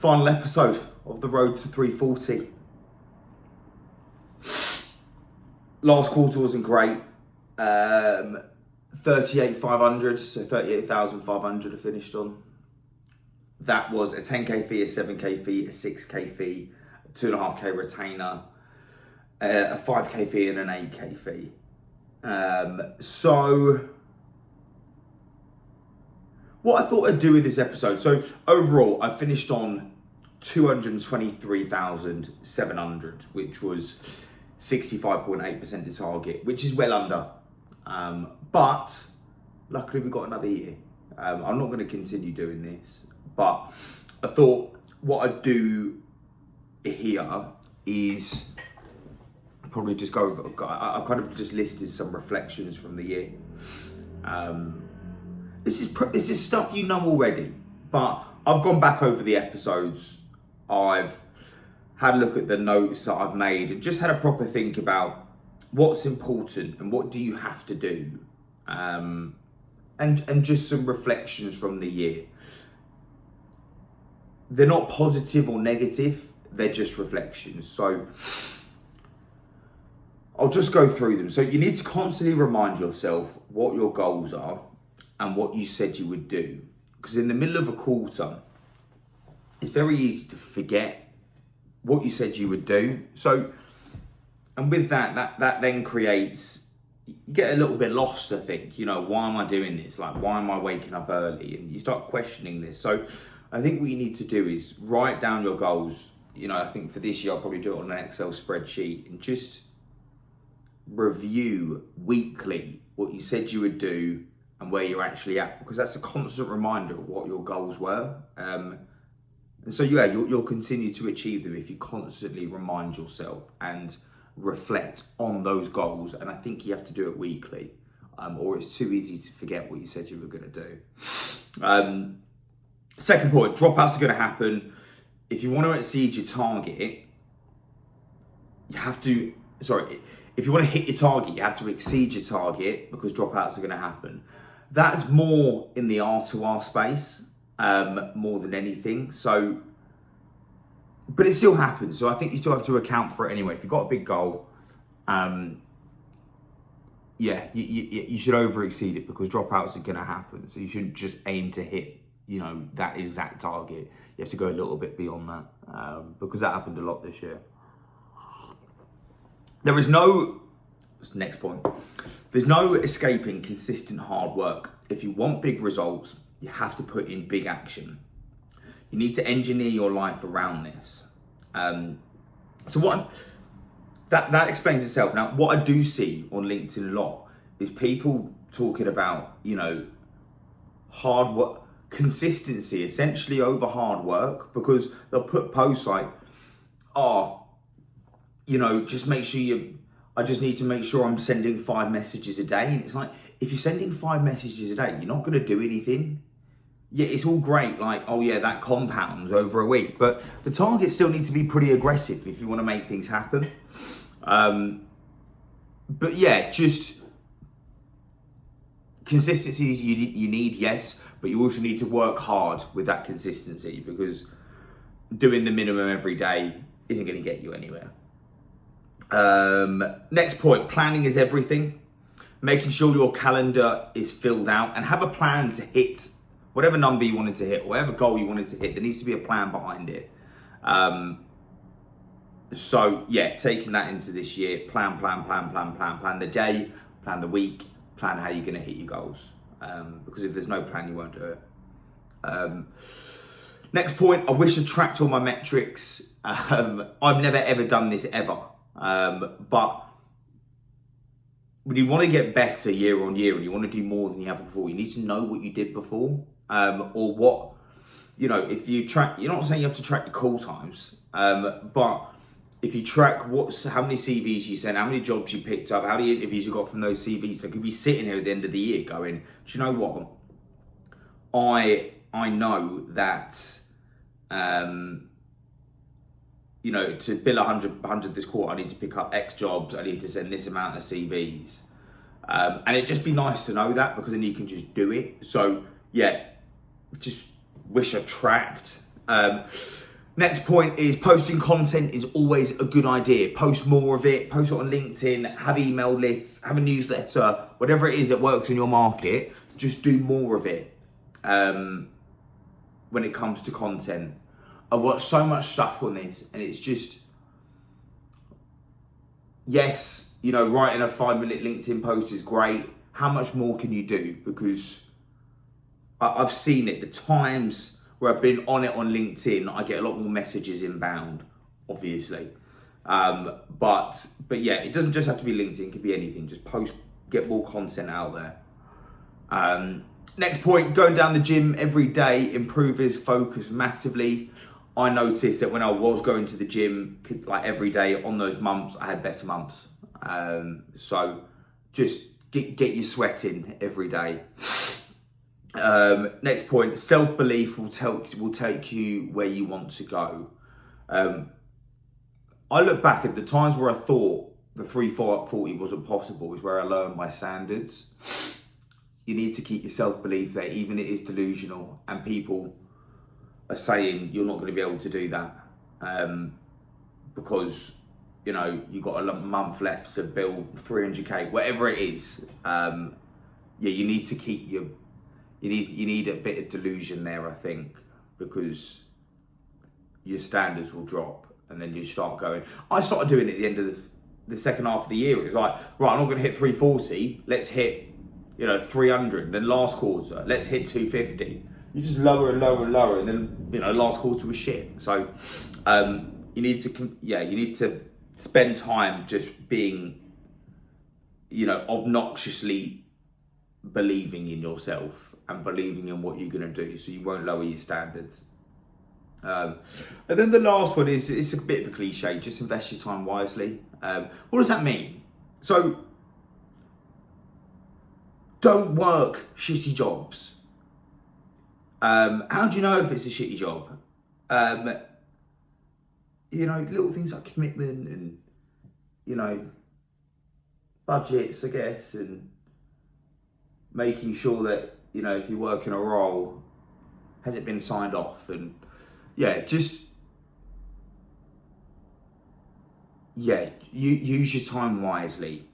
Final episode of the road to 340. Last quarter wasn't great. 38,500, so 38,500 I finished on. That was a 10k fee, a 7k fee, a 6k fee, a 2.5k retainer, a 5k fee and an 8k fee. So what I thought I'd do with this episode, so overall I finished on 223,700, which was 65.8% to target, which is well under. But luckily we got another year. I'm not going to continue doing this, but I thought what I'd do here is probably just I've kind of just listed some reflections from the year. This is stuff you know already, but I've gone back over the episodes. I've had a look at the notes that I've made and just had a proper think about what's important and what do you have to do, and just some reflections from the year. They're not positive or negative, they're just reflections. So I'll just go through them. So you need to constantly remind yourself what your goals are and what you said you would do. Because in the middle of a quarter, it's very easy to forget what you said you would do. So, and with that then creates, you get a little bit lost, I think. You know, why am I doing this? Like, why am I waking up early? And you start questioning this. So I think what you need to do is write down your goals. You know, I think for this year, I'll probably do it on an Excel spreadsheet and just review weekly what you said you would do and where you're actually at, because that's a constant reminder of what your goals were. And so, yeah, you'll continue to achieve them if you constantly remind yourself and reflect on those goals. And I think you have to do it weekly, or it's too easy to forget what you said you were going to do. Second point, dropouts are going to happen. If you want to exceed your target, if you want to hit your target, you have to exceed your target, because dropouts are going to happen. That's more in the R2R space, more than anything. So, but it still happens. So I think you still have to account for it anyway. If you've got a big goal, you should over exceed it, because dropouts are going to happen. So you shouldn't just aim to hit, that exact target. You have to go a little bit beyond that, because that happened a lot this year. Next point. There's no escaping consistent hard work. If you want big results, you have to put in big action. You need to engineer your life around this. So that explains itself. Now, what I do see on LinkedIn a lot is people talking about, hard work, consistency, essentially over hard work, because they'll put posts like, just make sure I just need to make sure I'm sending 5 messages a day. And it's like, if you're sending 5 messages a day, you're not going to do anything. Yeah, it's all great, like, that compounds over a week, but the targets still need to be pretty aggressive if you want to make things happen. But yeah, just consistency you need, yes, but you also need to work hard with that consistency, because doing the minimum every day isn't going to get you anywhere. Next point, planning is everything. Making sure your calendar is filled out and have a plan to hit whatever number you wanted to hit, whatever goal you wanted to hit. There needs to be a plan behind it. So yeah, taking that into this year, plan the day, plan the week, plan how you're going to hit your goals. Because if there's no plan, you won't do it. Next point, I wish I tracked all my metrics. I've never ever done this ever. But when you want to get better year on year and you want to do more than you have before, you need to know what you did before, or what, if you track, you're not saying you have to track your call times, but if you track how many CVs you sent, how many jobs you picked up, how many interviews you got from those CVs, so you could be sitting here at the end of the year going, do you know what? I know that, to bill 100 this quarter, I need to pick up X jobs, I need to send this amount of CVs. And it'd just be nice to know that, because then you can just do it. So yeah, just wish I tracked. Next point is posting content is always a good idea. Post more of it, post it on LinkedIn, have email lists, have a newsletter, whatever it is that works in your market, just do more of it when it comes to content. I've watched so much stuff on this and it's just, yes, you know, writing a 5-minute LinkedIn post is great. How much more can you do? Because I've seen it, the times where I've been on it on LinkedIn, I get a lot more messages inbound, obviously. But yeah, it doesn't just have to be LinkedIn, it could be anything. Just post, get more content out there. Next point, going down the gym every day improves focus massively. I noticed that when I was going to the gym like every day on those months, I had better months. So just get you sweating every day. Next point, self-belief will take you where you want to go. I look back at the times where I thought the 340 wasn't possible is where I learned my standards. You need to keep your self-belief there, even if it is delusional and people are saying you're not going to be able to do that because, you know, you've got a month left to build 300k, whatever it is. Yeah, you need to keep your, you need a bit of delusion there, I think, because your standards will drop and then you start going. I started doing it at the end of the second half of the year. It was like, right, I'm not going to hit 340, let's hit, you know, 300. Then last quarter, let's hit 250. You just lower and lower and lower, and then, you know, last quarter was shit. So you need to spend time just being, you know, obnoxiously believing in yourself and believing in what you're going to do, so you won't lower your standards. And then the last one is, it's a bit of a cliche, just invest your time wisely. What does that mean? So don't work shitty jobs. How do you know if it's a shitty job? You know, little things like commitment and, you know, budgets, I guess, and making sure that, you know, if you work in a role, has it been signed off? And yeah, just, yeah, use your time wisely,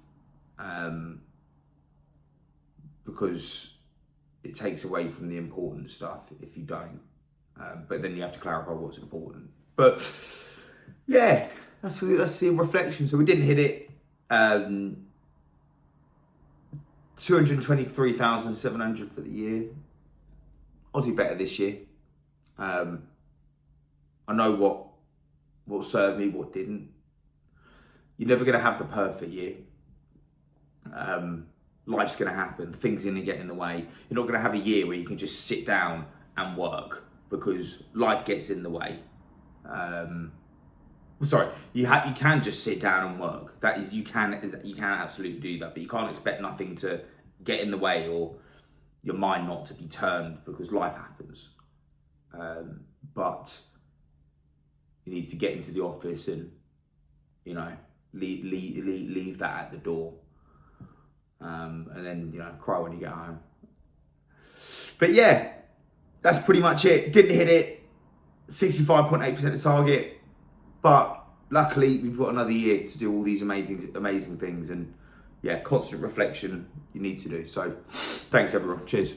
because it takes away from the important stuff if you don't. But then you have to clarify what's important. But yeah, that's the reflection. So we didn't hit it. 223,700 for the year. Aussie better this year. I know what served me, what didn't. You're never going to have the perfect year. Life's going to happen. Things are going to get in the way. You're not going to have a year where you can just sit down and work, because life gets in the way. Sorry, you can just sit down and work. That is, you can absolutely do that, but you can't expect nothing to get in the way or your mind not to be turned, because life happens. But you need to get into the office and, you know, leave that at the door. And then, you know, cry when you get home. But yeah, that's pretty much it. Didn't hit it, 65.8% of target, but luckily we've got another year to do all these amazing things, and yeah, constant reflection you need to do. So thanks everyone, cheers.